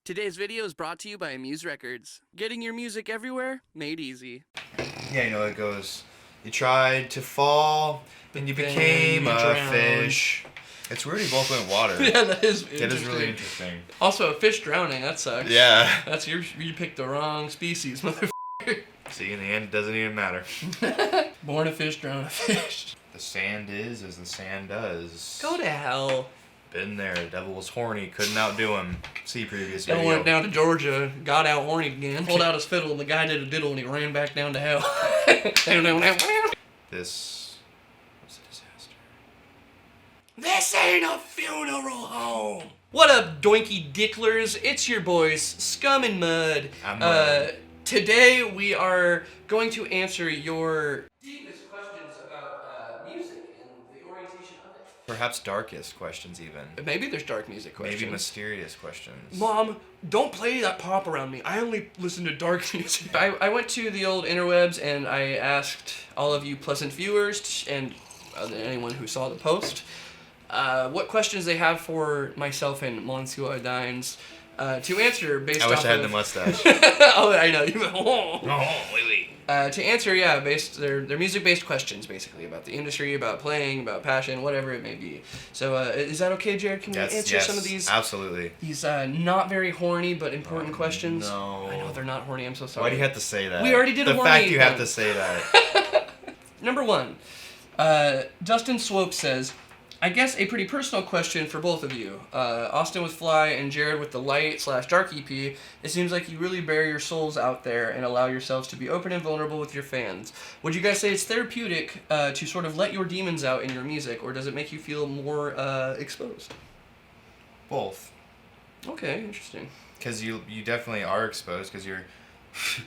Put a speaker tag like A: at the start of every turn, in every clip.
A: Today's video is brought to you by Amuse Records. Getting your music everywhere, made easy.
B: Yeah, you know, it goes, you tried to fall, and you became a fish. It's weird you both went water.
A: Yeah, that is interesting.
B: It is really interesting.
A: Also, a fish drowning, that sucks.
B: Yeah.
A: That's you picked the wrong species, motherfucker.
B: See, in the end, it doesn't even matter.
A: Born a fish, drown a fish.
B: The sand is as the sand does.
A: Go to hell.
B: Been there. The devil was horny. Couldn't outdo him. See previous video.
A: Devil went down to Georgia, got out horny again, pulled out his fiddle, and the guy did a diddle, and he ran back down to hell.
B: This was a disaster.
A: This ain't a funeral home. What up, doinky dicklers? It's your boys, Scum and Mud.
B: I'm Mud.
A: Today we are going to answer your deepest questions about music and the orientation of it.
B: Perhaps darkest questions even.
A: Maybe there's dark music questions.
B: Maybe mysterious questions.
A: Mom, don't play that pop around me. I only listen to dark music. I went to the old interwebs and I asked all of you pleasant viewers and anyone who saw the post what questions they have for myself and Monsieur Dines to answer based off
B: I wish I had the mustache.
A: Oh, I know. To answer, yeah, they're music-based questions, basically, about the industry, about playing, about passion, whatever it may be. So, is that okay, Jared? Can we answer some of these?
B: Absolutely.
A: These not very horny but important questions?
B: No.
A: I know they're not horny. I'm so sorry.
B: Why do you have to say that?
A: We already did a horny
B: The fact you
A: one.
B: have to say that.
A: Number one, Dustin Swope says, I guess a pretty personal question for both of you. Austin with Fly and Jared with the Light/Dark EP. It seems like you really bear your souls out there and allow yourselves to be open and vulnerable with your fans. Would you guys say it's therapeutic to sort of let your demons out in your music, or does it make you feel more exposed?
B: Both.
A: Okay, interesting.
B: Because you definitely are exposed because you're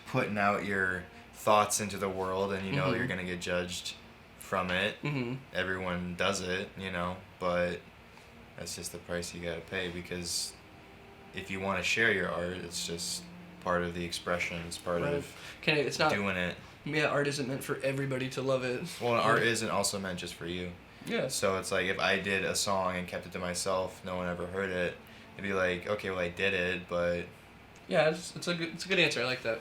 B: putting out your thoughts into the world and you know you're going to get judged from it. Everyone does it, you know, but that's just the price you gotta pay because if you want to share your art, it's just part of the expression. It's part of
A: it's not
B: doing it.
A: Yeah, art isn't meant for everybody to love it.
B: Well, art isn't also meant just for you.
A: Yeah.
B: So it's like if I did a song and kept it to myself, no one ever heard it. It'd be like, okay, well I did it, but
A: yeah, it's a good answer. I like that.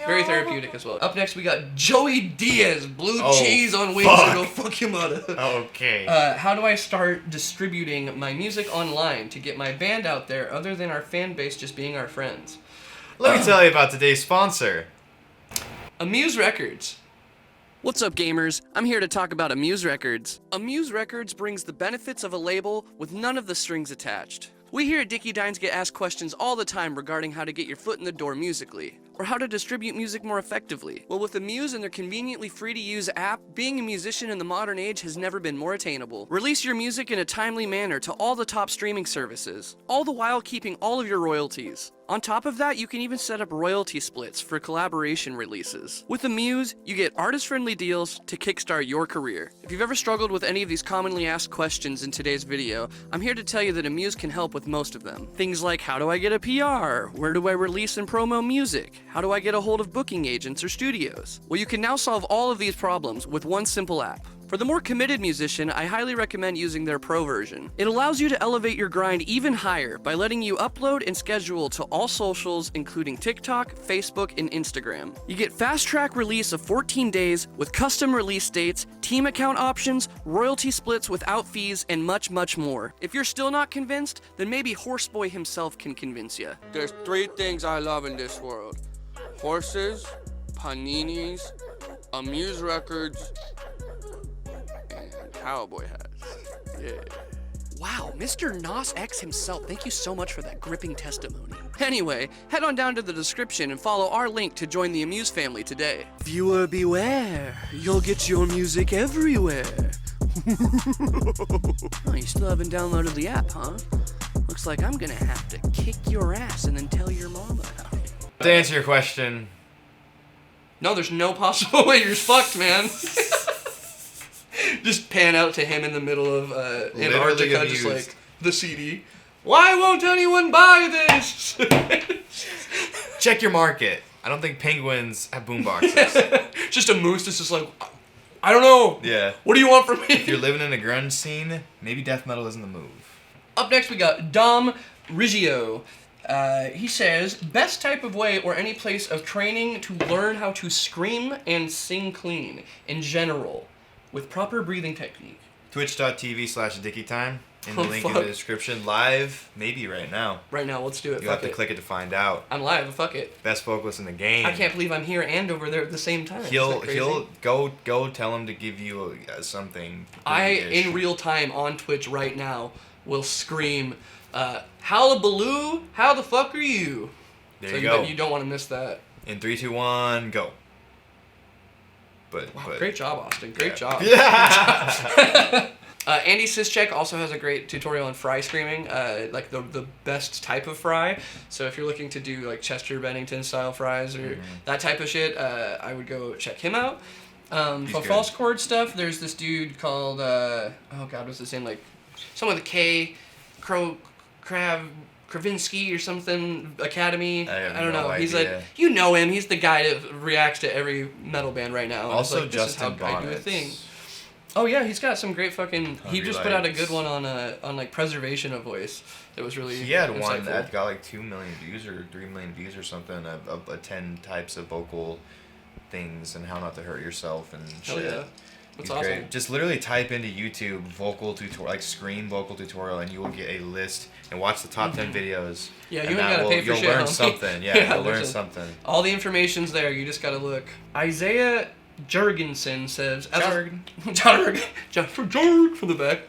A: Very therapeutic as well. Up next, we got Joey Diaz, blue cheese on wings to go fuck your mother.
B: Okay.
A: How do I start distributing my music online to get my band out there other than our fan base just being our friends?
B: Let me tell you about today's sponsor.
A: Amuse Records.
C: What's up, gamers? I'm here to talk about Amuse Records. Amuse Records brings the benefits of a label with none of the strings attached. We here at Dickie Dines get asked questions all the time regarding how to get your foot in the door musically, or how to distribute music more effectively. Well, with Amuse and their conveniently free-to-use app, being a musician in the modern age has never been more attainable. Release your music in a timely manner to all the top streaming services, all the while keeping all of your royalties. On top of that, you can even set up royalty splits for collaboration releases. With Amuse, you get artist-friendly deals to kickstart your career. If you've ever struggled with any of these commonly asked questions in today's video, I'm here to tell you that Amuse can help with most of them. Things like, how do I get a PR? Where do I release and promo music? How do I get a hold of booking agents or studios? Well, you can now solve all of these problems with one simple app. For the more committed musician, I highly recommend using their Pro version. It allows you to elevate your grind even higher by letting you upload and schedule to all socials, including TikTok, Facebook, and Instagram. You get fast-track release of 14 days with custom release dates, team account options, royalty splits without fees, and much, much more. If you're still not convinced, then maybe Horseboy himself can convince you. There's 3 things I love in this world: horses, paninis, Amuse Records, cowboy hats. Yeah. Wow, Mr. Nas X himself, thank you so much for that gripping testimony. Anyway, head on down to the description and follow our link to join the Amuse family today. Viewer beware, you'll get your music everywhere. Oh, you still haven't downloaded the app, huh? Looks like I'm gonna have to kick your ass and then tell your mama about it.
B: To answer your question,
A: no, there's no possible way you're fucked, man. Just pan out to him in the middle of Antarctica, just like the CD. Why won't anyone buy this?
B: check your market. I don't think penguins have boomboxes.
A: Just a moose that's just like, I don't know.
B: Yeah.
A: What do you want from me?
B: If you're living in a grunge scene, maybe death metal isn't the move.
A: Up next, we got Dom Riggio. He says, best type of way or any place of training to learn how to scream and sing clean in general with proper breathing technique.
B: Twitch.tv/DickieTime. In the link in
A: Fuck.
B: the description. Live, maybe right now.
A: Right now, let's do it.
B: You have to click it to find out.
A: I'm live. Fuck it.
B: Best vocalist in the game.
A: I can't believe I'm here and over there at the same time.
B: He'll go tell him to give you something.
A: In real time on Twitch right now will scream, "Hullabaloo! How the fuck are you?"
B: There you go.
A: You don't want to miss that.
B: In 3, 2, 1, go. But
A: Great job, Austin. Great job.
B: Yeah.
A: Andy Sischek also has a great tutorial on fry screaming, like the best type of fry. So if you're looking to do like Chester Bennington style fries or that type of shit, I would go check him out. For false chord stuff, there's this dude called what's his name? Like someone with a K, Kravinsky or something, Academy.
B: I
A: don't know. He's
B: idea.
A: like, you know him. He's the guy that reacts to every metal band right now.
B: Also,
A: like,
B: Justin
A: this is how I do a
B: Bonnet.
A: thing. Oh yeah, he's got some great fucking. He just put out a good one on like preservation of voice. It was really.
B: He had
A: insightful.
B: one that got like 2 million views or 3 million views or something of 10 types of vocal things and how not to hurt yourself and shit.
A: Hell yeah. That's
B: He's
A: awesome.
B: great. Just literally type into YouTube vocal tutorial, like scream vocal tutorial, and you will get a list and watch the top 10 videos.
A: Yeah,
B: and
A: you ain't gotta pay for
B: you'll
A: shit,
B: learn
A: homie.
B: something. Yeah, you'll learn
A: there's
B: something.
A: All the information's there. You just gotta look. Isaiah Jurgensen says, Jurg from the back.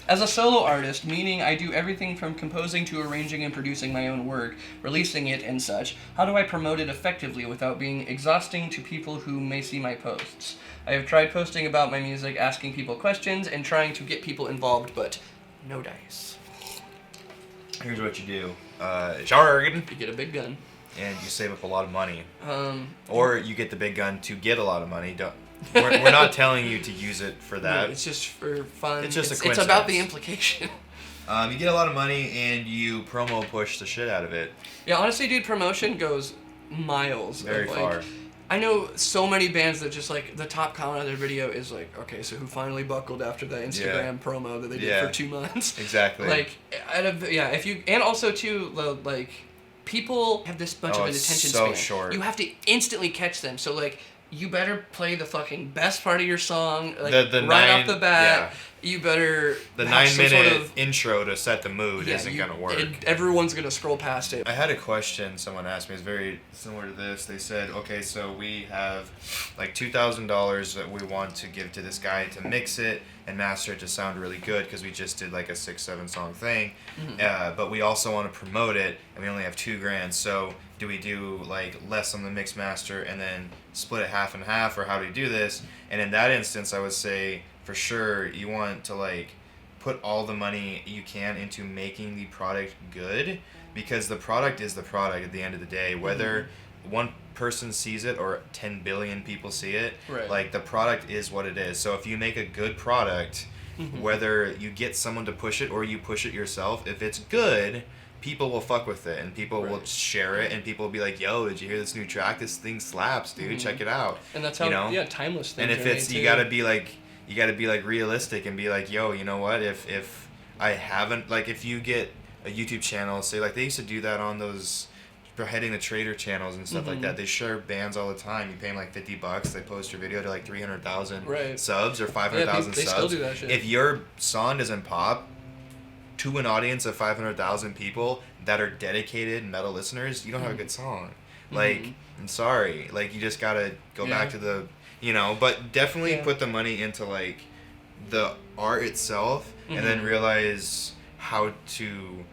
A: As a solo artist, meaning I do everything from composing to arranging and producing my own work, releasing it and such, how do I promote it effectively without being exhausting to people who may see my posts? I have tried posting about my music, asking people questions, and trying to get people involved, but no dice.
B: Here's what you do. Jargon.
A: You get a big gun.
B: And you save up a lot of money. Or you get the big gun to get a lot of money. We're not telling you to use it for that.
A: No, it's just for fun.
B: It's just a
A: It's
B: coincidence.
A: about the implication.
B: You get a lot of money and you promo push the shit out of it.
A: Yeah, honestly, dude, promotion goes miles.
B: Very far.
A: I know so many bands that just like the top comment of their video is like, okay, so who finally buckled after the Instagram promo that they did for 2 months?
B: Exactly.
A: Like, if you, and also too, like, people have this bunch of an attention
B: so
A: span.
B: short.
A: You have to instantly catch them. So like, you better play the fucking best part of your song, like off the bat.
B: Yeah.
A: You better.
B: The
A: have
B: 9-minute
A: some sort of,
B: intro to set the mood isn't gonna work.
A: Everyone's gonna scroll past it.
B: I had a question someone asked me. It's very similar to this. They said, okay, so we have like $2,000 that we want to give to this guy to mix it and master it to sound really good because we just did like a 6-7 song thing. But we also want to promote it and we only have $2,000. So do we do like less on the mix master and then split it half and half, or how do we do this? And in that instance, I would say for sure you want to like put all the money you can into making the product good, because the product is the product at the end of the day. Whether one person sees it or 10 billion people see it, like the product is what it is. So if you make a good product, whether you get someone to push it or you push it yourself, if it's good, people will fuck with it and people will share it and people will be like, yo, did you hear this new track? This thing slaps, dude. Check it out.
A: And that's how, timeless things.
B: And if it's, you gotta be like realistic and be like, yo, you know what? If I haven't, like, if you get a YouTube channel, say like they used to do that on those heading the trader channels and stuff like that. They share bands all the time. You pay them like $50. They post your video to like 300,000 subs or 500,000 subs.
A: They still do that shit.
B: If your song doesn't pop to an audience of 500,000 people that are dedicated metal listeners, you don't have a good song. Like, I'm sorry. Like, you just gotta go back to the, but definitely put the money into like the art itself and then realize how to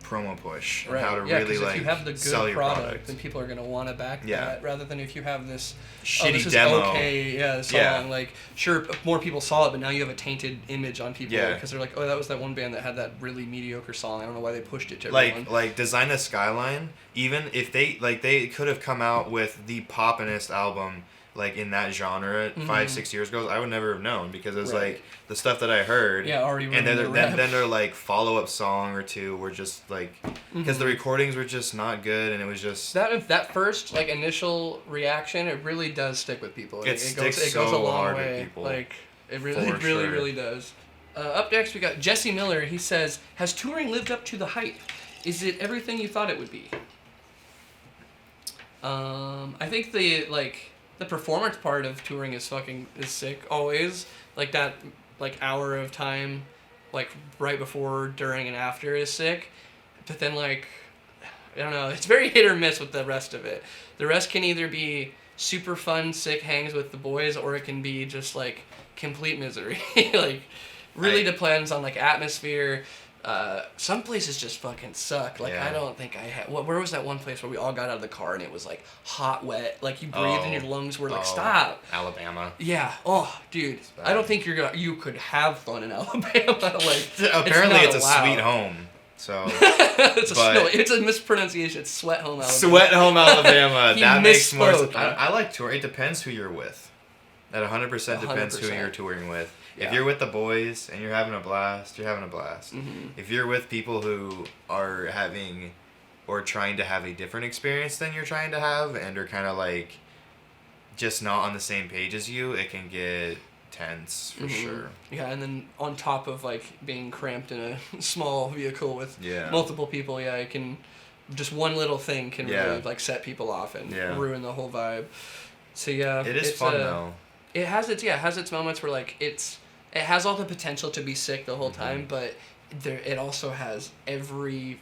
B: promo push and how to really like
A: if you have the
B: sell
A: good
B: your
A: product, then people are gonna want to back that, rather than if you have this
B: shitty
A: this is
B: demo.
A: The song, like, sure, more people saw it, but now you have a tainted image on people because they're like, oh, that was that one band that had that really mediocre song. I don't know why they pushed it to everyone.
B: Like Design a Skyline, even if they could have come out with the poppinest album like in that genre 5-6 years ago, I would never have known, because it was like the stuff that I heard.
A: Already.
B: And then their like follow-up song or two were just like, because the recordings were just not good, and it was just
A: that first like initial reaction, it really does stick with people.
B: It goes a long way. With people.
A: Like it really does. Up next we got Jesse Miller. He says, has touring lived up to the hype? Is it everything you thought it would be? I think the performance part of touring is sick always. Like that hour of time, like right before, during, and after is sick. But then I don't know, it's very hit or miss with the rest of it. The rest can either be super fun, sick hangs with the boys, or it can be just complete misery. Really depends on atmosphere. Some places just fucking suck. I don't think I had. Where was that one place where we all got out of the car and it was hot, wet? You breathed and your lungs were stop.
B: Alabama.
A: Yeah. Oh, dude. I don't think you could have fun in Alabama.
B: Apparently, it's a sweet home. So.
A: It's a mispronunciation. It's Sweat Home, Alabama.
B: Sweat Home, Alabama. That makes more sense.
A: Huh?
B: I like touring. It depends who you're with. That 100% depends who you're touring with.
A: Yeah.
B: If you're with the boys and you're having a blast, you're having a blast.
A: Mm-hmm.
B: If you're with people who are having or trying to have a different experience than you're trying to have and are kind of just not on the same page as you, it can get tense for sure.
A: Yeah, and then on top of being cramped in a small vehicle with multiple people, it can just one little thing can really set people off and ruin the whole vibe. So
B: it is fun though.
A: It has its moments where it has all the potential to be sick the whole time, but it also has every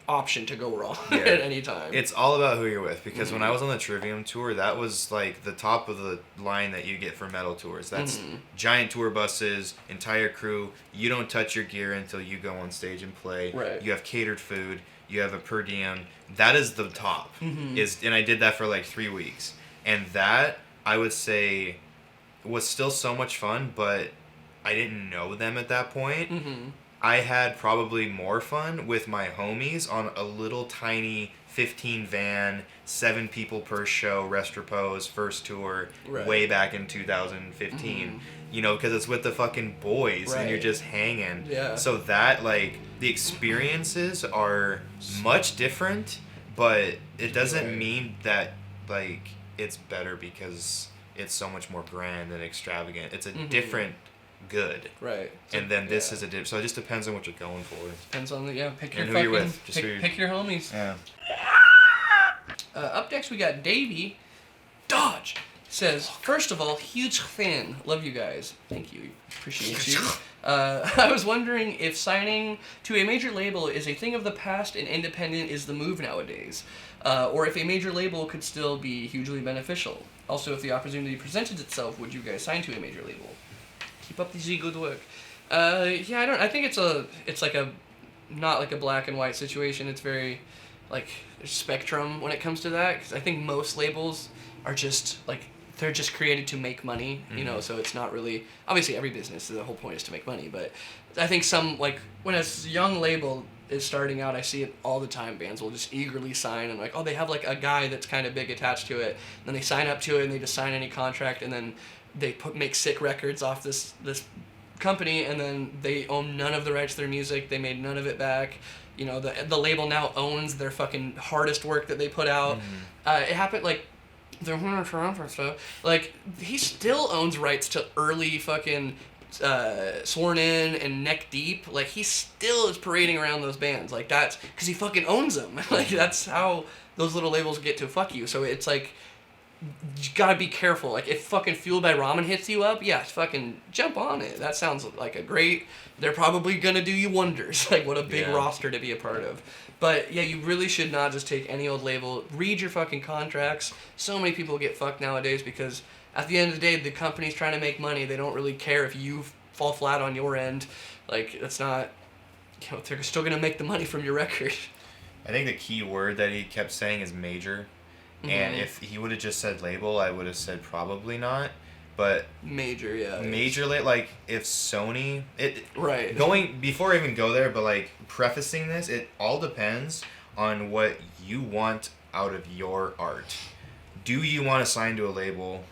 A: option to go wrong at any time.
B: It's all about who you're with, because when I was on the Trivium tour, that was the top of the line that you get for metal tours. That's giant tour buses, entire crew. You don't touch your gear until you go on stage and play.
A: Right.
B: You have catered food. You have a per diem. That is the top. And I did that for 3 weeks, and that I would say was still so much fun, but I didn't know them at that point. I had probably more fun with my homies on a little tiny 15 van, 7 people per show, Rest Repose, first tour, way back in 2015. Because it's with the fucking boys and you're just hanging.
A: Yeah.
B: So that, the experiences are much different, but it doesn't mean that, it's better because it's so much more grand and extravagant. It's a different good.
A: Right.
B: And then this is so it just depends on what you're going for.
A: Depends on pick your
B: and who you're with.
A: Pick your homies.
B: Yeah.
A: Up next we got Davey Dodge. Says, first of all, huge fan. Love you guys. Thank you. Appreciate you. I was wondering if signing to a major label is a thing of the past and independent is the move nowadays. Or if a major label could still be hugely beneficial. Also, if the opportunity presented itself, would you guys sign to a major label? Keep up the good work. I think it's not a black and white situation. It's very, there's spectrum when it comes to that. Because I think most labels are just, they're just created to make money, so it's not really, obviously every business, the whole point is to make money, but I think some, when a young label is starting out, I see it all the time, bands will just eagerly sign, and they have a guy that's kind of big attached to it, and then they sign up to it, and they just sign any contract, and then they make sick records off this company, and then they own none of the rights to their music, they made none of it back, the label now owns their fucking hardest work that they put out. It happened, the Horner Toronto stuff, he still owns rights to early fucking Sworn In and Neck Deep. He still is parading around those bands. That's because he fucking owns them. That's how those little labels get to fuck you. So it's you gotta be careful. If fucking Fueled by Ramen hits you up, yeah, fucking jump on it. That sounds like a great, they're probably gonna do you wonders. What a big roster to be a part of. But yeah, you really should not just take any old label. Read your fucking contracts. So many people get fucked nowadays because at the end of the day, the company's trying to make money. They don't really care if you fall flat on your end. That's not, they're still gonna make the money from your record.
B: I think the key word that he kept saying is major. And if he would have just said label, I would have said probably not. But
A: major, yeah.
B: Major, if Sony,
A: right.
B: Before I even go there, but prefacing this, it all depends on what you want out of your art. Do you want to sign to a label?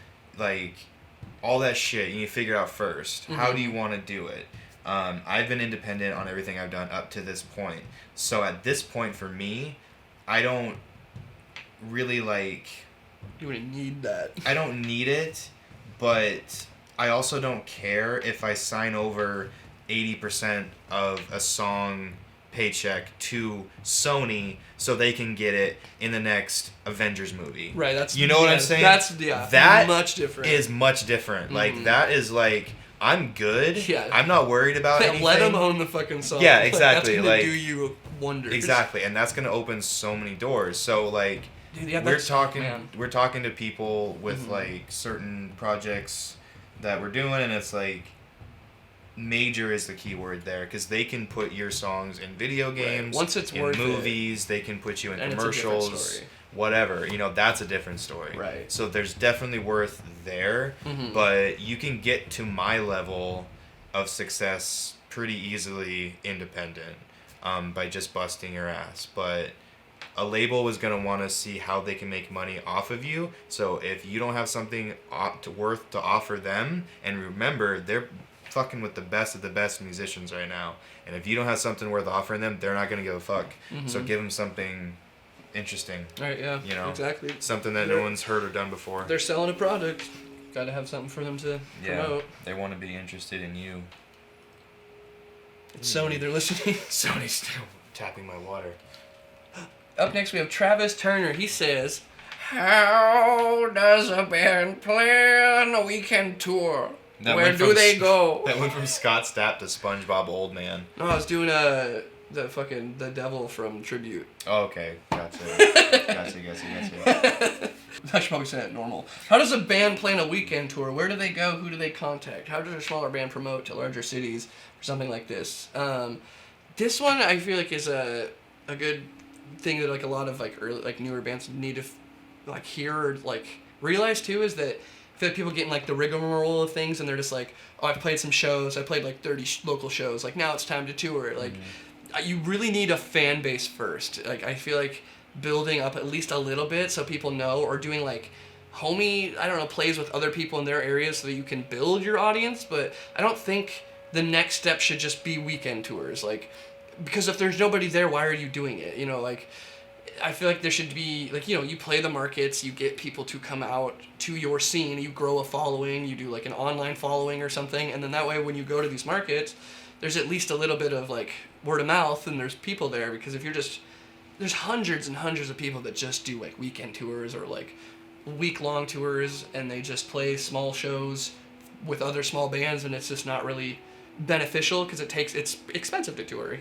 B: All that shit, you need to figure out first. How do you want to do it? I've been independent on everything I've done up to this point. So at this point for me, I don't really
A: You wouldn't need that.
B: I don't need it. But I also don't care if I sign over 80% of a song paycheck to Sony so they can get it in the next Avengers movie.
A: Right, that's...
B: You know what I'm saying?
A: That much different.
B: Is much different. Like, that is like... I'm good.
A: Yeah.
B: I'm not worried about anything.
A: Let them own the fucking song.
B: Yeah, exactly.
A: That's gonna do you wonders.
B: Exactly, and that's gonna open so many doors. So like,
A: dude, yeah,
B: we're talking to people with like certain projects that we're doing, and it's like, major is the key word there, because they can put your songs in video games,
A: once it's
B: in
A: worth
B: movies, they can put you in
A: and
B: commercials.
A: It's a different story.
B: Whatever, that's a different story.
A: Right.
B: So there's definitely worth there, but you can get to my level of success pretty easily independent, by just busting your ass. But a label is going to want to see how they can make money off of you. So if you don't have something worth to offer them, and remember, they're fucking with the best of the best musicians right now. And if you don't have something worth offering them, they're not going to give a fuck. So give them something interesting.
A: Right, yeah. Exactly.
B: Something that no one's heard or done before.
A: They're selling a product. Got to have something for them to promote.
B: They want to be interested in you.
A: It's Sony, they're listening.
B: Sony's still tapping my water.
A: Up next we have Travis Turner. He says, how does a band plan a weekend tour? Where do they go?
B: That went from Scott Stapp to SpongeBob Old Man.
A: No, I was doing the devil from Tribute.
B: Oh, okay, gotcha. Gotcha.
A: I should probably say that normal. How does a band plan a weekend tour? Where do they go? Who do they contact? How does a smaller band promote to larger cities or something like this? This one I feel like is a good thing that like a lot of like early like newer bands need to like hear or like realize too, is that I feel like people get in like the rigmarole of things and they're just like, oh, I've played some shows. I played like 30 local shows. Like now it's time to tour. Like you really need a fan base first. Like I feel like building up at least a little bit so people know, or doing like plays with other people in their areas so that you can build your audience. But I don't think the next step should just be weekend tours. Like, because if there's nobody there, why are you doing it? Like, I feel like there should be, like, you play the markets, you get people to come out to your scene, you grow a following, you do like an online following or something, and then that way when you go to these markets, there's at least a little bit of like word of mouth and there's people there. Because if you're just, there's hundreds and hundreds of people that just do like weekend tours or like week-long tours, and they just play small shows with other small bands, and it's just not really beneficial because it's expensive to tour,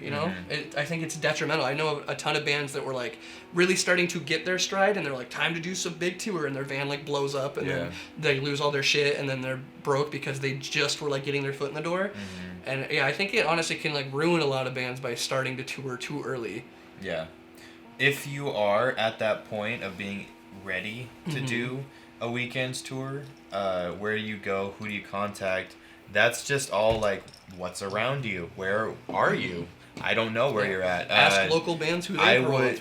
A: I think it's detrimental. I know a ton of bands that were like really starting to get their stride, and they're like, time to do some big tour, and their van like blows up, and then they lose all their shit, and then they're broke because they just were like getting their foot in the door. And I think it honestly can like ruin a lot of bands by starting to tour too early.
B: If you are at that point of being ready to do a weekend's tour, where do you go, who do you contact? That's just all like, what's around you? Where are you? I don't know where you're at.
A: Ask local bands who they book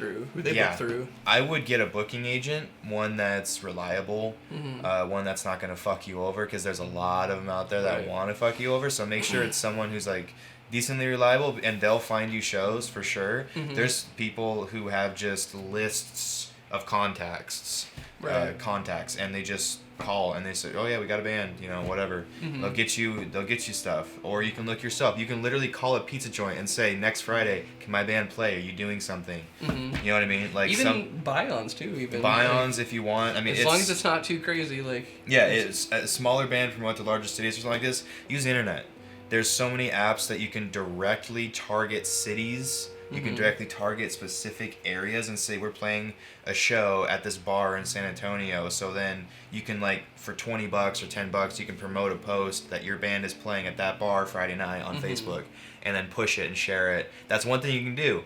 A: through.
B: I would get a booking agent, one that's reliable, one that's not going to fuck you over, because there's a lot of them out there that want to fuck you over. So make sure it's someone who's like decently reliable, and they'll find you shows for sure. There's people who have just lists of contacts, and they just call and they say, oh yeah, we got a band, whatever. They'll get you stuff. Or you can look yourself. You can literally call a pizza joint and say, next Friday, can my band play? Are you doing something? You know what I mean? Like,
A: even Bions too.
B: Bions, if you want. I mean,
A: as long as it's not too crazy, like.
B: Yeah, it's a smaller band promote to larger cities or something like this. Use the internet. There's so many apps that you can directly target cities. You can directly target specific areas and say, we're playing a show at this bar in San Antonio. So then you can, like, for $20 or $10, you can promote a post that your band is playing at that bar Friday night on Facebook, and then push it and share it. That's one thing you can do.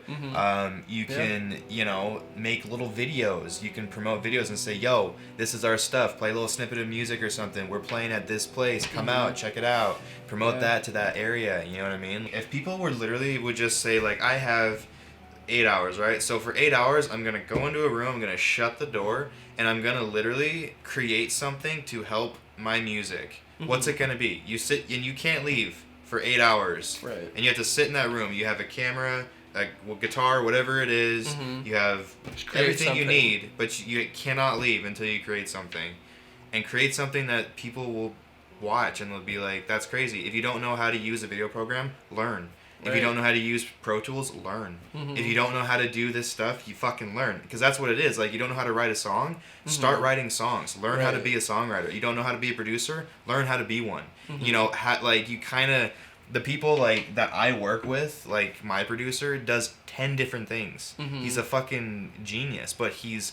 B: You can, make little videos. You can promote videos and say, yo, this is our stuff. Play a little snippet of music or something. We're playing at this place. Come out, check it out. Promote that to that area. You know what I mean? If people would just say, like, I have 8 hours, right? So for 8 hours, I'm going to go into a room, I'm going to shut the door, and I'm going to literally create something to help my music. What's it going to be? You sit, and you can't leave for 8 hours.
A: Right.
B: And you have to sit in that room. You have a camera, a guitar, whatever it is. You have everything you need, but you cannot leave until you create something. And create something that people will watch, and they'll be like, that's crazy. If you don't know how to use a video program, learn. If you don't know how to use Pro Tools, learn. If you don't know how to do this stuff, you fucking learn. Because that's what it is. Like, you don't know how to write a song, start writing songs. Learn how to be a songwriter. You don't know how to be a producer, learn how to be one. You know, like, you kind of... The people, like, that I work with, like, my producer, does 10 different things. He's a fucking genius, but he's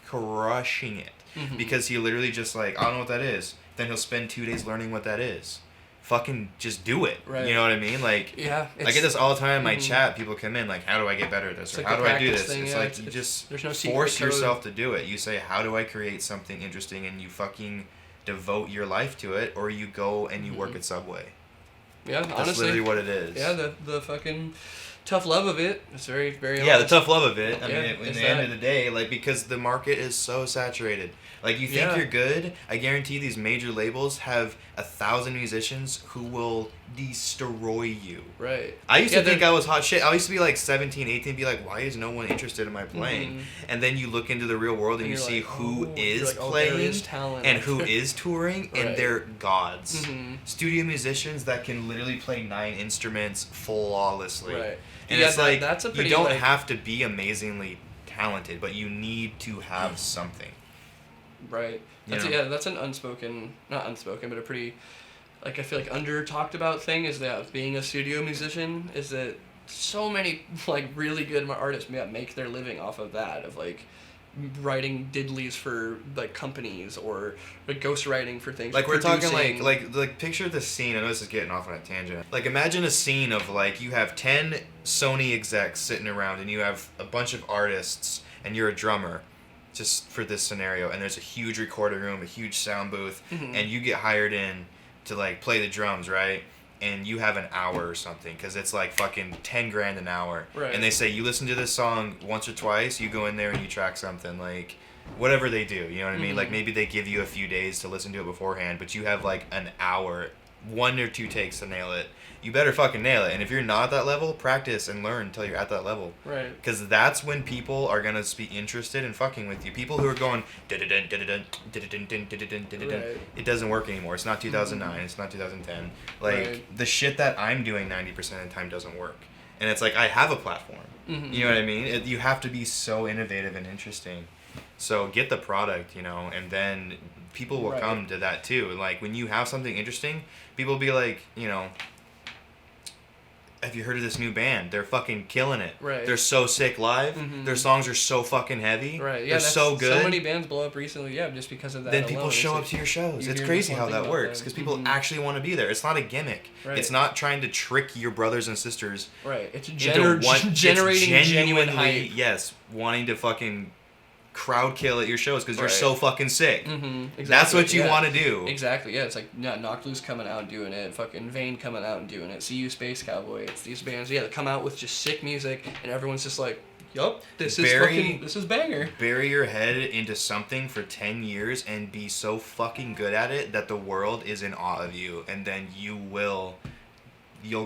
B: crushing it. Because he literally just, like, I don't know what that is. Then he'll spend 2 days learning what that is. Fucking just do it.
A: Right.
B: You know what I mean? Like,
A: yeah,
B: I get this all the time in my chat. People come in like, how do I get better at this? Or
A: like
B: how do I do this?
A: thing,
B: It's like, you just
A: there's no
B: force
A: code.
B: yourself to do it. You say, how do I create something interesting? And you fucking devote your life to it. Or you go and you work at Subway.
A: Yeah,
B: That's
A: honestly.
B: literally what it is.
A: Yeah, the fucking tough love of it. It's very, very
B: Yeah,
A: honest.
B: the tough love of it. I
A: Yeah,
B: mean, in the end of the day, like, because the market is so saturated. Like, you think you're good, I guarantee these major labels have 1,000 musicians who will destroy you.
A: Right.
B: I used to think I was hot shit. I used to be like 17, 18, be like, why is no one interested in my playing? And then you look into the real world and you see
A: like,
B: who is
A: like,
B: playing
A: there is talent
B: and who is touring, and they're gods. Studio musicians that can literally play 9 instruments flawlessly.
A: Right.
B: And
A: Yeah,
B: it's like,
A: that's a pretty,
B: you don't
A: like,
B: have to be amazingly talented, but you need to have something.
A: Right. That's that's an not unspoken, but a pretty, like, I feel like under talked about thing is that being a studio musician is that so many, like, really good artists make their living off of that, of, like, writing diddlies for, like, companies or, like, ghostwriting for things.
B: Like, we're talking
A: producing.
B: like picture the scene. I know this is getting off on a tangent. Like, imagine a scene of, like, you have 10 Sony execs sitting around and you have a bunch of artists and you're a drummer, just for this scenario, and there's a huge recording room, a huge sound booth, and you get hired in to, like, play the drums, right? And you have an hour or something, because it's like fucking 10 grand an hour.
A: Right.
B: And they say, you listen to this song once or twice, you go in there and you track something, like, whatever they do, you know what I mean? Like, maybe they give you a few days to listen to it beforehand, but you have, like, an hour, 1 or 2 takes to nail it. You better fucking nail it. And if you're not at that level, practice and learn until you're at that level.
A: Right.
B: Because that's when people are going to be interested in fucking with you. People who are going, it doesn't work anymore. It's not 2009. It's not 2010. Like, the shit that I'm doing 90% of the time doesn't work. And it's like, I have a platform. You know what I mean? You have to be so innovative and interesting. So get the product, you know, and then people will come to that too. Like, when you have something interesting, people will be like, you know, have you heard of this new band? They're fucking killing it.
A: Right.
B: They're so sick live. Their songs are so fucking heavy.
A: Right. Yeah.
B: They're so good.
A: So many bands blow up recently. Yeah, just because of that.
B: Then people
A: alone.
B: show
A: It's
B: up to your shows.
A: you
B: It's
A: hear
B: crazy
A: just
B: how
A: one
B: that
A: thing
B: works
A: about
B: because people actually want to be there. It's not a gimmick.
A: Right.
B: It's not trying to trick your brothers and sisters.
A: Right. It's
B: It's
A: generating genuine
B: genuinely,
A: hype.
B: yes, wanting to fucking crowd kill at your shows because you're so fucking sick.
A: Exactly.
B: That's what you want to do.
A: Exactly. Yeah. It's like Knocked Loose coming out and doing it. Fucking Vane coming out and doing it. See You Space Cowboy. It's these bands. Yeah, that come out with just sick music, and everyone's just like, "Yup, this is banger."
B: Bury your head into something for 10 years and be so fucking good at it that the world is in awe of you, and then you'll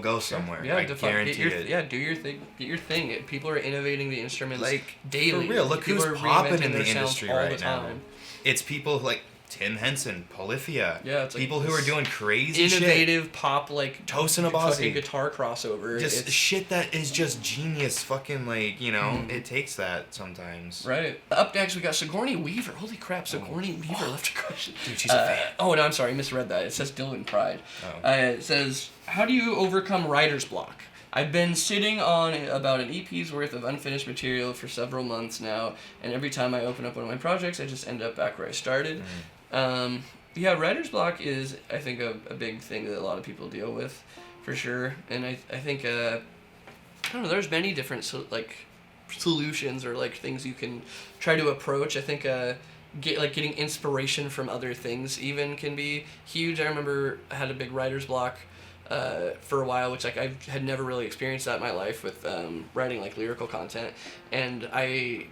B: go somewhere.
A: Yeah,
B: I guarantee it.
A: Yeah, do your thing. Get your thing. People are innovating the instruments
B: Like,
A: daily.
B: for real, look
A: People
B: who's
A: are
B: popping
A: reinventing
B: in the
A: their sounds
B: industry
A: all
B: right
A: the
B: now.
A: time.
B: It's people like Tim Henson, Polyphia.
A: Yeah, it's like
B: people who are doing crazy
A: innovative pop, like
B: Tosin Abasi.
A: fucking guitar crossover.
B: Just
A: It's,
B: shit that is just genius. Fucking, like, you know, it takes that sometimes.
A: right. Up next, we got Sigourney Weaver. Holy crap, Sigourney Weaver left a question.
B: Dude, she's a fan.
A: Oh, no, I'm sorry, I misread that. It says Dylan Pride.
B: Oh.
A: It says, how do you overcome writer's block? I've been sitting on about an EP's worth of unfinished material for several months now, and every time I open up one of my projects, I just end up back where I started. Yeah, writer's block is, I think, a big thing that a lot of people deal with, for sure. And I think, I don't know, there's many different, solutions or, like, things you can try to approach. I think, getting inspiration from other things even can be huge. I remember I had a big writer's block for a while, which, like, I had never really experienced that in my life with writing, like, lyrical content. And I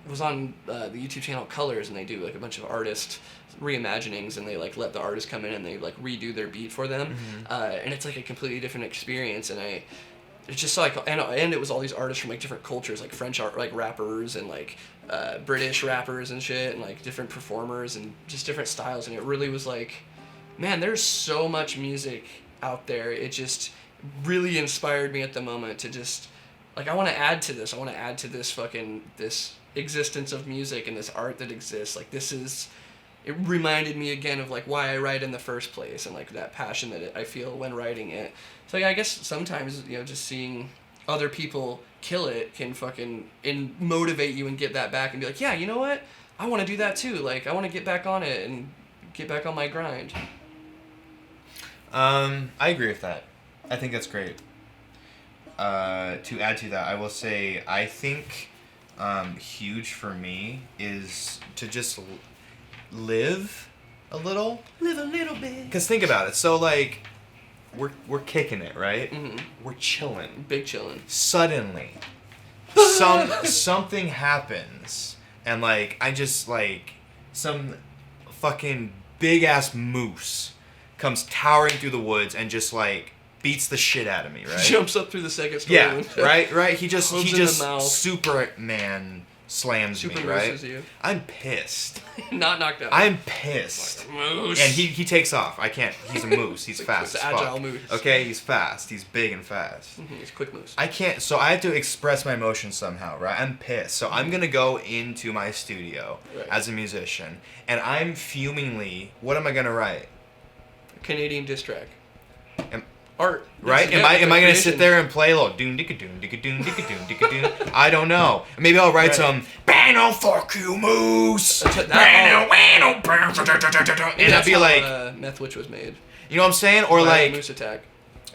A: was on the YouTube channel Colors, and they do, like, a bunch of artist reimaginings, and they, like, let the artist come in and they, like, redo their beat for them. And it's, like, a completely different experience. And it's just like, and it was all these artists from, like, different cultures, like French art, like rappers and, like, British rappers and shit, and, like, different performers and just different styles. And it really was like, man, there's so much music out there. It just, really inspired me at the moment to just, like, I want to add to this. I want to add to this this existence of music and this art that exists. Like, it reminded me again of, like, why I write in the first place and, like, that passion that I feel when writing it. So, yeah, I guess sometimes, just seeing other people kill it can and motivate you and get that back and be like, yeah, you know what? I want to do that too. Like, I want to get back on it and get back on my grind.
B: I agree with that. I think that's great. To add to that, I will say I think huge for me is to just live a little.
A: Live a little bit.
B: Because think about it. So, like, we're kicking it, right?
A: Mm-hmm.
B: We're chilling.
A: Big chilling.
B: Suddenly, something happens, and, like, I just, like, some fucking big-ass moose comes towering through the woods and just, like, beats the shit out of me, right?
A: Jumps up through the second story.
B: Yeah, right. He just
A: mouth.
B: Superman slams me, right?
A: You.
B: I'm pissed.
A: Not knocked out.
B: I'm pissed.
A: Like a moose.
B: And he takes off. I can't. He's a moose. He's fast.
A: It's
B: as
A: agile
B: fuck.
A: moose.
B: Okay, he's fast. He's big and fast.
A: Mm-hmm. He's a quick moose.
B: I can't. So I have to express my emotions somehow, right? I'm pissed. So I'm gonna go into my studio as a musician, and I'm fumingly. What am I gonna write?
A: Canadian diss track. Art.
B: Right? Am I gonna sit there and play a little doon dicka doon dicka doon dicka doon dicka doon? I don't know. Maybe I'll write some Bano fuck you moose. And I'd be like,
A: Meth Witch was made.
B: You know what I'm saying? Or like
A: Moose Attack.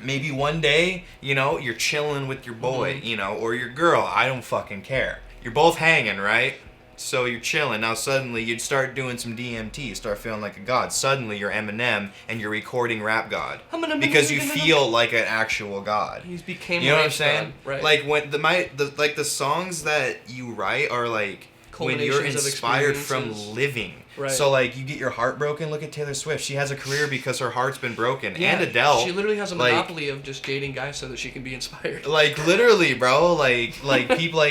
B: Maybe one day, you're chilling with your boy, or your girl. I don't fucking care. You're both hanging, right? So you're chilling. Now suddenly you'd start doing some DMT, start feeling like a god. Suddenly you're Eminem and you're recording Rap God because you feel like an actual god.
A: He's became.
B: You know what I'm saying?
A: God. Right.
B: Like when the songs that you write are like when you're inspired from living.
A: Right.
B: So like you get your heart broken. Look at Taylor Swift. She has a career because her heart's been broken. And Adele.
A: She literally has a monopoly of just dating guys so that she can be inspired.
B: Like literally, bro. Like people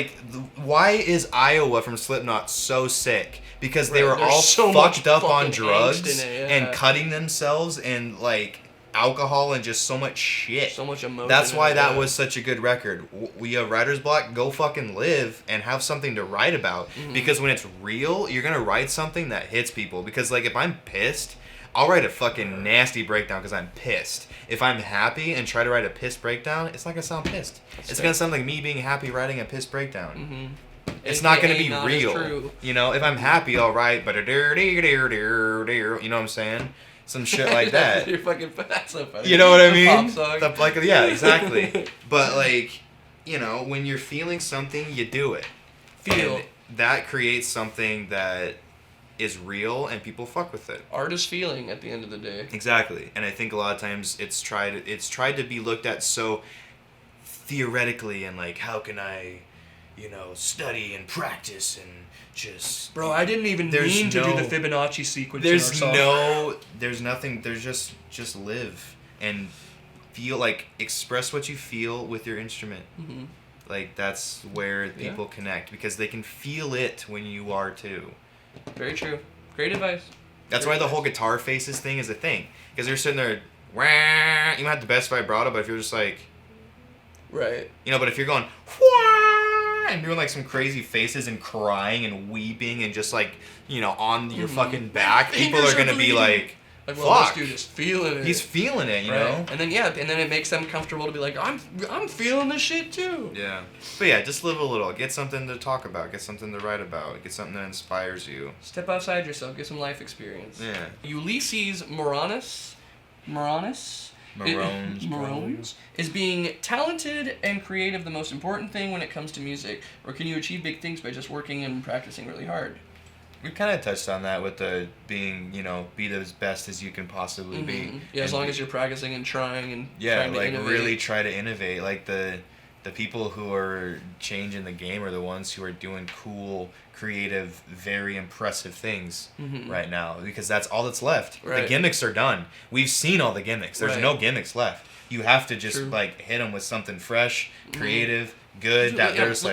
B: why is Iowa from Slipknot so sick? Because they were all so fucked up on drugs and cutting themselves and like alcohol and just so much shit.
A: So much emotion.
B: That's why that was such a good record. We have writer's block. Go fucking live and have something to write about. Because when it's real, you're gonna write something that hits people. Because like if I'm pissed, I'll write a fucking nasty breakdown because I'm pissed. If I'm happy and try to write a pissed breakdown, it's not gonna sound pissed. It's gonna sound like me being happy writing a pissed breakdown. It's not gonna be real. If I'm happy, I'll write but you know what I'm saying? Some shit like that.
A: You're fucking. That's so funny.
B: You know what I mean?
A: Pop song.
B: Yeah, exactly. But like, when you're feeling something, you do it.
A: Feel.
B: And that creates something that is real, and people fuck with it.
A: Art is feeling at the end of the day.
B: Exactly, and I think a lot of times it's tried to be looked at so theoretically and like, how can I, study and practice and just.
A: Bro, I didn't even mean to do the Fibonacci sequence.
B: There's nothing. There's just live and feel, like express what you feel with your instrument. Mm-hmm. Like that's where people connect because they can feel it when you are too.
A: Very true. Great advice.
B: That's why the whole guitar faces thing is a thing because you're sitting there, wah, you might have the best vibrato, but if you're just like,
A: right.
B: But if you're going, wah, and doing like some crazy faces and crying and weeping and just like, on your fucking back, people are gonna be like,
A: well, this dude is feeling it.
B: He's feeling it, you know?
A: And then it makes them comfortable to be like, I'm feeling this shit too.
B: Yeah. But yeah, just live a little. Get something to talk about. Get something to write about. Get something that inspires you.
A: Step outside yourself. Get some life experience.
B: Yeah.
A: Ulysses Morones is being talented and creative the most important thing when it comes to music? Or can you achieve big things by just working and practicing really hard?
B: We kind of touched on that with the being, be the best as you can possibly be.
A: Yeah, as long as you're practicing and trying and trying to innovate.
B: Really try to innovate. Like the people who are changing the game are the ones who are doing cool, creative, very impressive things right now because that's all that's left. Right. The gimmicks are done. We've seen all the gimmicks. There's no gimmicks left. You have to just hit them with something fresh, creative, good. Look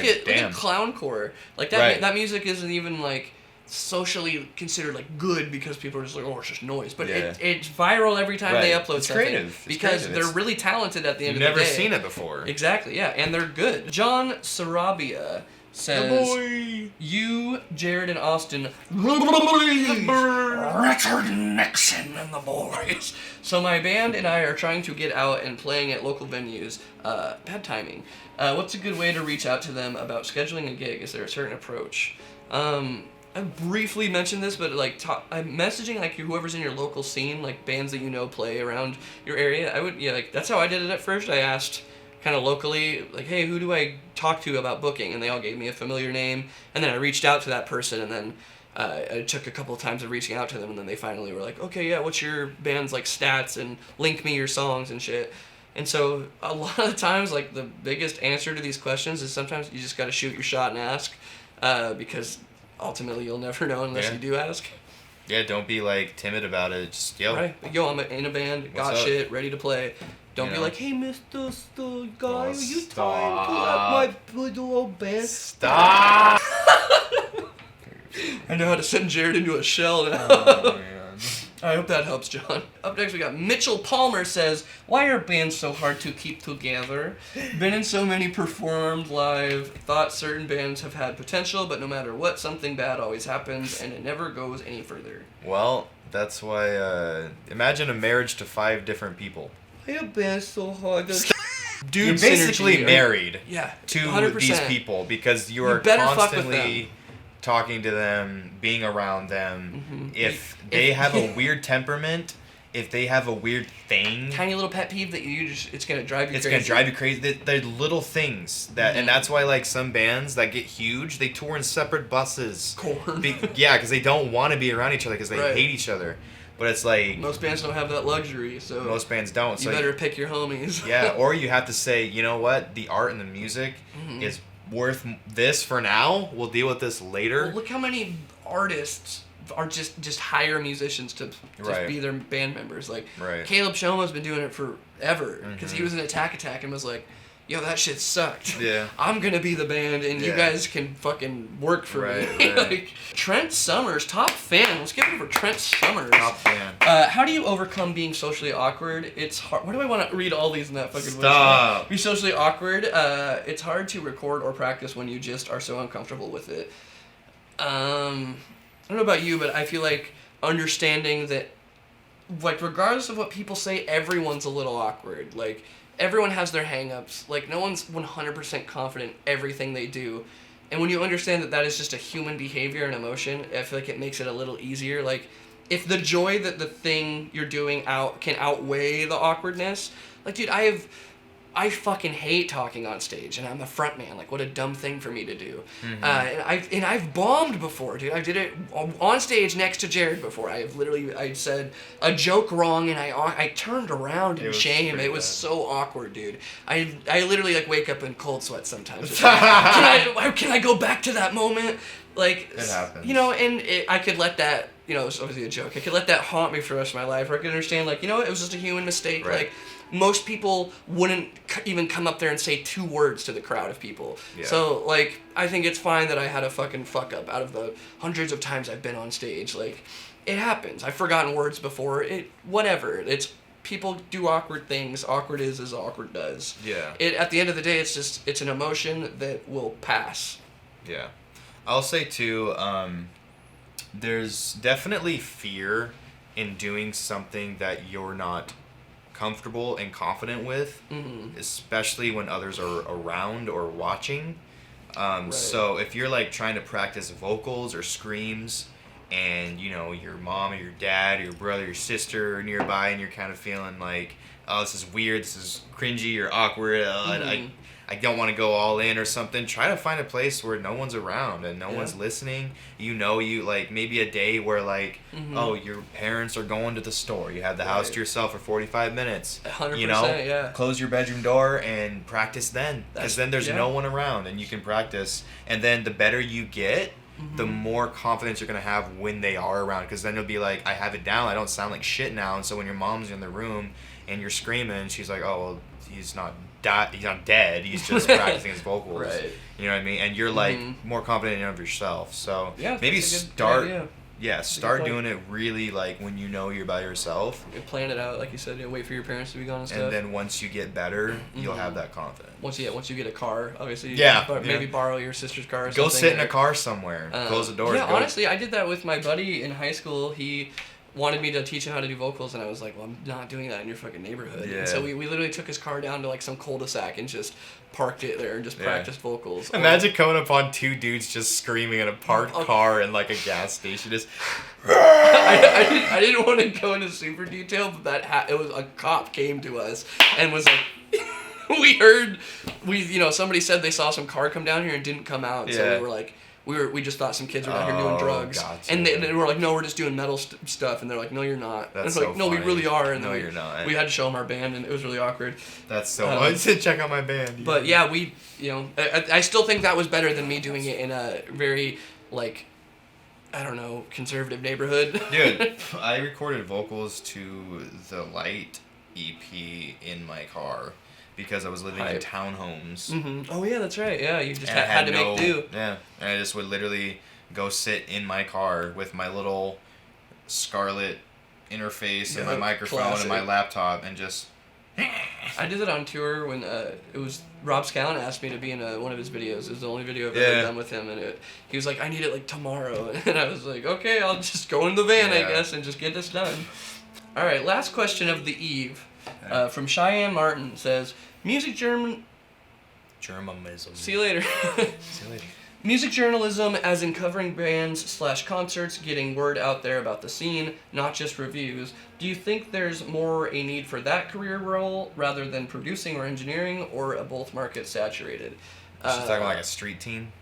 B: at
A: clowncore. Like that. That music isn't even like. socially considered like good because people are just like, oh, it's just noise. But
B: Yeah.
A: it's viral every time they upload
B: It's
A: something.
B: creative. It's
A: Because
B: creative.
A: they're really talented at the end
B: You've
A: of the day.
B: never seen it before.
A: Exactly, yeah, and they're good. John Sarabia says, you, Jared, and Austin, Richard Nixon and the boys. So my band and I are trying to get out and playing at local venues. Bad timing. What's a good way to reach out to them about scheduling a gig? Is there a certain approach? I briefly mentioned this, but like I'm messaging like whoever's in your local scene, like bands that you know play around your area. Like that's how I did it at first. I asked kind of locally, like, hey, who do I talk to about booking? And they all gave me a familiar name, and then I reached out to that person, and then it took a couple of times of reaching out to them, and then they finally were like, okay, yeah, what's your band's like stats, and link me your songs and shit. And so a lot of the times, like the biggest answer to these questions is sometimes you just got to shoot your shot and ask, because ultimately you'll never know unless you do ask.
B: Yeah, don't be like timid about it. Just yo.
A: Right. Yo, I'm in a band, got shit, ready to play. Don't be like, hey, Mr. The guy, are you time to have my little old band?
B: Stop!
A: I know how to send Jared into a shell now.
B: Oh, man.
A: I hope that helps, John. Up next, we got Mitchell Palmer says, why are bands so hard to keep together? Been in so many performed live, thought certain bands have had potential, but no matter what, something bad always happens, and it never goes any further.
B: Well, that's why, imagine a marriage to 5 different people.
A: Why are bands so hard to... Dude,
B: You're basically married to
A: 100%.
B: these people because you
A: You
B: are
A: better fuck with
B: constantly
A: them.
B: talking to them, being around them. If they have a weird temperament, if they have a weird thing,
A: tiny little pet peeve that it's gonna drive you crazy.
B: It's gonna drive you crazy. They're little things that, and that's why like some bands that get huge, they tour in separate buses. Yeah, because they don't want to be around each other because they hate each other. But it's like
A: most bands don't have that luxury, so
B: most bands don't.
A: You
B: so
A: better pick your homies.
B: Yeah, or you have to say, you know what, the art and the music is worth this for now. We'll deal with this later.
A: Well, look how many artists are just hire musicians to just be their band members. Like Caleb Shoma's been doing it forever because he was in Attack and was like, yo, that shit sucked.
B: Yeah.
A: I'm gonna be the band and you guys can fucking work for me. Like, Trent Summers, top fan. Let's give it for Trent Summers.
B: Top fan.
A: How do you overcome being socially awkward? It's hard. Why do I want to read all these in that fucking voice?
B: Stop.
A: Be socially awkward. It's hard to record or practice when you just are so uncomfortable with it. I don't know about you, but I feel like understanding that, like, regardless of what people say, everyone's a little awkward. Like, everyone has their hang-ups. Like, no one's 100% confident in everything they do. And when you understand that that is just a human behavior and emotion, I feel like it makes it a little easier. Like, if the joy that the thing you're doing can outweigh the awkwardness, like, dude, I fucking hate talking on stage, and I'm the front man. Like, what a dumb thing for me to do. And I've bombed before, dude. I did it on stage next to Jared before. I said a joke wrong, and I turned around in shame. It was so awkward, dude. I literally like wake up in cold sweat sometimes. Like, can I go back to that moment? Like,
B: it happens.
A: You know, and I could let that, you know, it's obviously a joke. I could let that haunt me for the rest of my life. Or I could understand, like, you know what, it was just a human mistake. Like, most people wouldn't even come up there and say 2 words to the crowd of people. Yeah. So, like, I think it's fine that I had a fucking fuck up out of the hundreds of times I've been on stage. Like, it happens. I've forgotten words before. Whatever. It's people do awkward things. Awkward is as awkward does.
B: Yeah.
A: At the end of the day, it's an emotion that will pass.
B: Yeah. I'll say, too, there's definitely fear in doing something that you're not comfortable and confident with, especially when others are around or watching. So if you're like trying to practice vocals or screams and, you know, your mom or your dad or your brother or your sister are nearby and you're kind of feeling like, oh, this is weird, this is cringy or awkward, I don't want to go all in or something, try to find a place where no one's around and no one's listening. You like, maybe a day where, like, oh, your parents are going to the store. You have the house to yourself for 45 minutes.
A: 100%,
B: you know? Close your bedroom door and practice then. Because then there's no one around and you can practice. And then the better you get, the more confidence you're going to have when they are around. Because then you'll be like, I have it down. I don't sound like shit now. And so when your mom's in the room and you're screaming, she's like, oh, well, he's not he's not dead. He's just practicing his vocals.
A: Right.
B: You know what I mean? And you're like more confident of yourself. So
A: Yeah,
B: maybe
A: that's a good
B: start.
A: idea.
B: Yeah, start doing it really like when you know you're by yourself.
A: You plan it out, like you said. You wait for your parents to be gone and stuff.
B: And then once you get better, you'll have that confidence.
A: Once you get a car, obviously.
B: Yeah.
A: Maybe borrow your sister's car. Or
B: Go
A: something,
B: sit in a car somewhere. Close the doors.
A: Yeah,
B: go.
A: honestly, I did that with my buddy in high school. He wanted me to teach him how to do vocals, and I was like, well, I'm not doing that in your fucking neighborhood.
B: Yeah.
A: And so we literally took his car down to like some cul-de-sac and just parked it there and just practiced vocals.
B: Imagine coming upon two dudes just screaming in a parked car in like a gas station. Just.
A: I didn't want to go into super detail, but it was a cop came to us and was like, somebody said they saw some car come down here and didn't come out, so we were like. We just thought some kids were out here doing drugs,
B: gotcha.
A: and they were like, no, we're just doing metal stuff, and they're like, no, you're not.
B: That's
A: and like, no,
B: funny.
A: we really are. And
B: no,
A: then
B: you're not.
A: We had to show them our band, and it was really awkward.
B: That's so. I said check out my band.
A: But yeah, I still think that was better than me doing it in a very like, I don't know, conservative neighborhood.
B: Dude, I recorded vocals to the Light EP in my car. Because I was living in townhomes.
A: Mm-hmm. Oh yeah, that's right. Yeah, you just
B: and
A: had to make do.
B: Yeah, and I just would literally go sit in my car with my little Scarlett interface and my microphone and my laptop and just.
A: I did it on tour when it was Rob Scallon asked me to be in one of his videos. It was the only video I've ever done with him, and he was like, "I need it like tomorrow," and I was like, "Okay, I'll just go in the van, I guess, and just get this done." All right, last question of the eve, from Cheyenne Martin says.
B: Germanism.
A: See you later.
B: See you later.
A: Music journalism, as in covering bands/concerts, getting word out there about the scene, not just reviews. Do you think there's more a need for that career role rather than producing or engineering, or are both markets saturated?
B: She's talking about like a street team?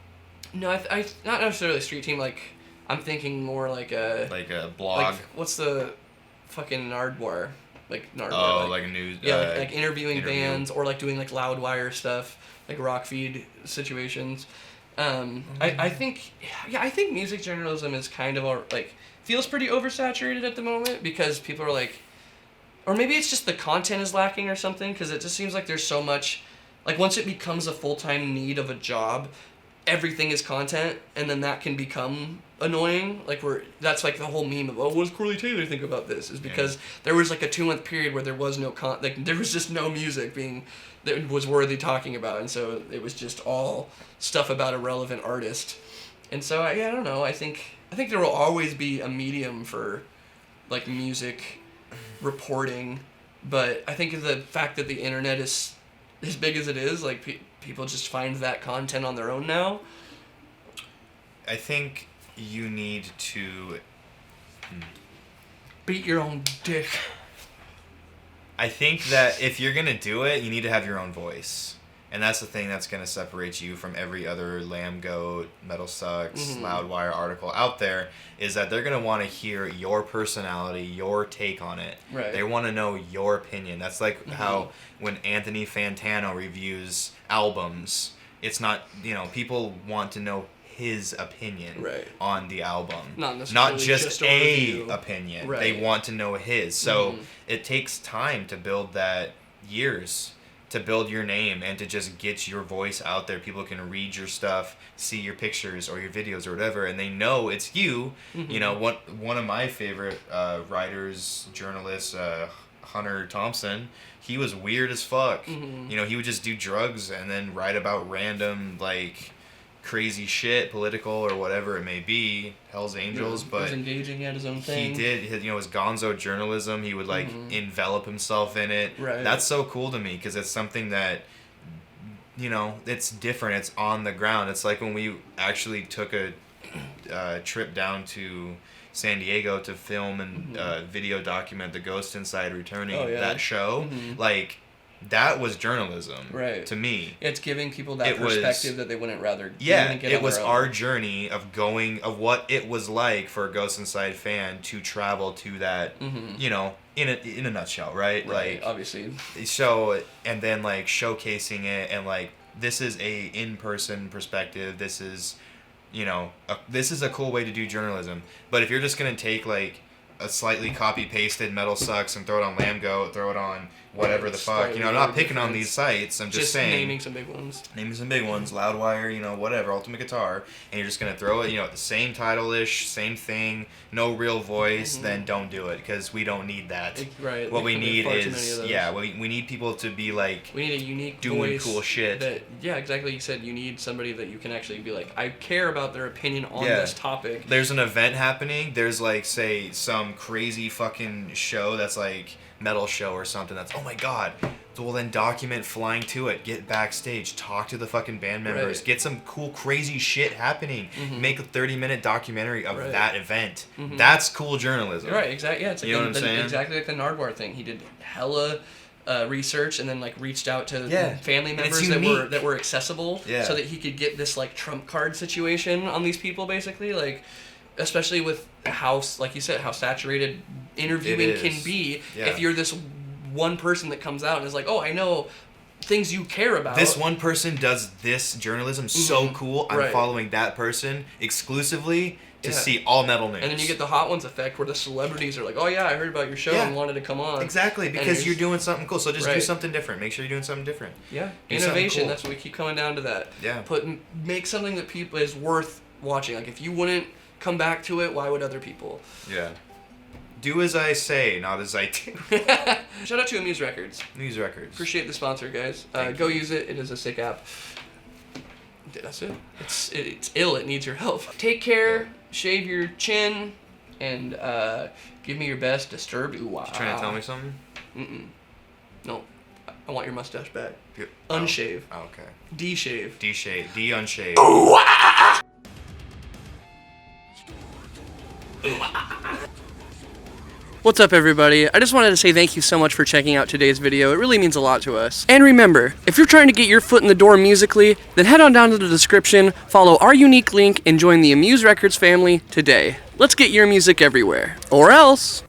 A: No, I not necessarily a street team. Like, I'm thinking more like a
B: blog.
A: Like, what's the fucking Nardwire? Like Nardwire.
B: Oh, like a news.
A: Yeah, like interviewing bands or like doing like Loudwire stuff, like rock feed situations. I think music journalism is kind of feels pretty oversaturated at the moment because people are like, or maybe it's just the content is lacking or something because it just seems like there's so much, like once it becomes a full-time need of a job, everything is content, and then that can become annoying. Like that's like the whole meme of, oh, what does Corley Taylor think about this? Is because there was like a 2-month period where there was no there was just no music that was worthy talking about, and so it was just all stuff about a relevant artist. And so I don't know. I think there will always be a medium for like music reporting, but I think the fact that the internet is as big as it is, like people just find that content on their own now.
B: I think you need to
A: beat your own dick.
B: I think that if you're gonna do it, you need to have your own voice, and that's the thing that's gonna separate you from every other Lamb Goat, Metal Sucks, Loudwire article out there. Is that they're gonna want to hear your personality, your take on it.
A: Right.
B: They want to know your opinion. That's like how when Anthony Fantano reviews albums, it's not, people want to know his opinion on the album. Not just a opinion. Right. They want to know his. So it takes time to build that, years to build your name and to just get your voice out there. People can read your stuff, see your pictures or your videos or whatever, and they know it's you. One of my favorite writers, journalists, Hunter Thompson, he was weird as fuck. He would just do drugs and then write about random, like, crazy shit, political or whatever it may be, Hell's Angels, but...
A: He was engaging at his own thing.
B: He did. His gonzo journalism, he would, like, envelop himself in it.
A: Right.
B: That's so cool to me, because it's something that, it's different. It's on the ground. It's like when we actually took a trip down to San Diego to film and video document The Ghost Inside Returning, that show. Like... That was journalism, to me.
A: It's giving people that perspective that they wouldn't rather.
B: It was our journey of what it was like for a Ghost Inside fan to travel to that, in a nutshell, right? Like,
A: obviously.
B: So, and then like showcasing it and like, this is a in-person perspective. This is, this is a cool way to do journalism. But if you're just gonna take like a slightly copy pasted Metal Sucks and throw it on Lambgoat, throw it on whatever the fuck. You know, I'm not picking on these sites. I'm just saying.
A: Naming some big ones.
B: Naming some big ones. Loudwire, you know, whatever. Ultimate Guitar. And you're just going to throw it, you know, at the same title-ish, same thing, no real voice, then don't do it. Because we don't need that.
A: Right.
B: What we need is, yeah, we need people to be like,
A: we need a unique
B: doing
A: voice
B: cool shit.
A: That, yeah, exactly. You said you need somebody that you can actually be like, I care about their opinion on this topic.
B: There's an event happening. There's like, say, some crazy fucking show that's like metal show or something that's, oh my god. So well, then document flying to it, get backstage, talk to the fucking band members, get some cool crazy shit happening, make a 30-minute documentary of that event. That's cool journalism.
A: Right, exactly. Yeah, it's like
B: you know what I'm saying?
A: Exactly like the Nardwuar thing. He did hella research and then like reached out to family members that were accessible so that he could get this like trump card situation on these people, basically, like. Especially with how, like you said, how saturated interviewing can be. If you're this one person that comes out and is like, oh, I know things you care about.
B: This one person does this journalism so cool. I'm following that person exclusively to see all metal news.
A: And then you get the Hot Ones effect where the celebrities are like, oh yeah, I heard about your show and wanted to come on.
B: Exactly, because you're doing something cool. So just do something different. Make sure you're doing something different.
A: Yeah, innovation. Cool. That's what we keep coming down to that.
B: Yeah.
A: Make something that people is worth watching. Like if you wouldn't come back to it, why would other people?
B: Yeah. Do as I say, not as I do.
A: Shout out to Amuse Records.
B: Amuse Records.
A: Appreciate the sponsor, guys. Go use it. It is a sick app. That's it. It's ill. It needs your help. Take care. Shave your chin. And give me your best disturbed ooh-wah.
B: You trying to tell me something?
A: No. I want your mustache back.
B: Oh.
A: Unshave.
B: Oh, okay.
A: D-shave.
B: D-shave. D-unshave.
A: Ooh-wah! What's up, everybody? I just wanted to say thank you so much for checking out today's video. It really means a lot to us. And remember, if you're trying to get your foot in the door musically, then head on down to the description, follow our unique link, and join the Amuse Records family today. Let's get your music everywhere. Or else!